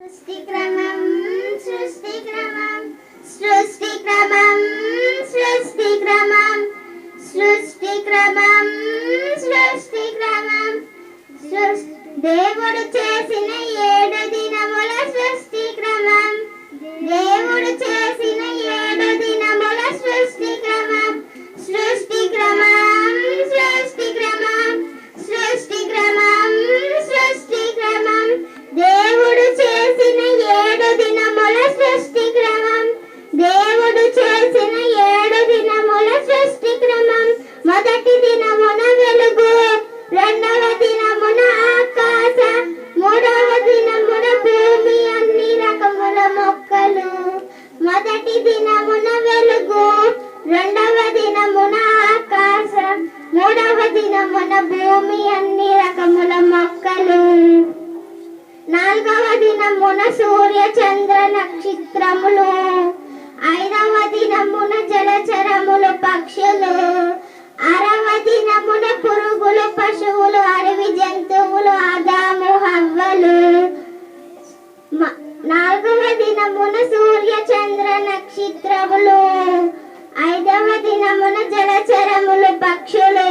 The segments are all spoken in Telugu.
సృష్టిక్రమం సృష్టిక్రమం సృష్టిక్రమం సృష్టిక్రమం సృష్టిక్రమం సృష్టిక్రమం దేవుడు చేసిన 7 దినముల సృష్టిక్రమం దేవుడు చేసిన 7 దినముల సృష్టిక్రమం సృష్టిక్రమం సృష్టిక్రమం సృష్టిక్రమం సృష్టిక్రమం దేవుడు చేసిన 7 దినముల సృష్టిక్రమం దేవుడు చేసిన 7 దినముల సృష్టిక్రమం మొదటి దినమున వెలుగు రెండవ దినమున ఆకాశ మూడవ దినమున భూమి అన్ని రకముల మొక్కలు మొదటి దినమున వెలుగు రెండవ దినమున ఆకాశం మూడవ దినమున భూమి అన్ని రకముల మొక్కలు నాలుగవ దినమున సూర్య చంద్ర నక్షత్రములు ఐదవ దినమున జలచరములు పక్షులు ఆరవ దినమున పురుగులు పశువులు అడవి జంతువులు ఆదాము హవ్వలు నాలుగవ దినమున సూర్య చంద్ర నక్షత్రములు ఐదవ దినమున జలచరములు పక్షులు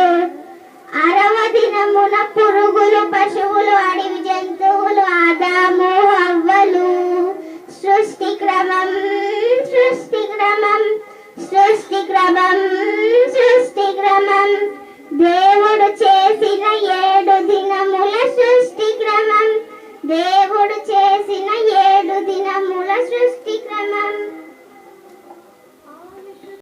ఆరవ దినమున పురుగులు పశువులు అడవి జంతువులు ఆదాము హవ్వలు సృష్టిక్రమం సృష్టిక్రమం సృష్టిక్రమం సృష్టి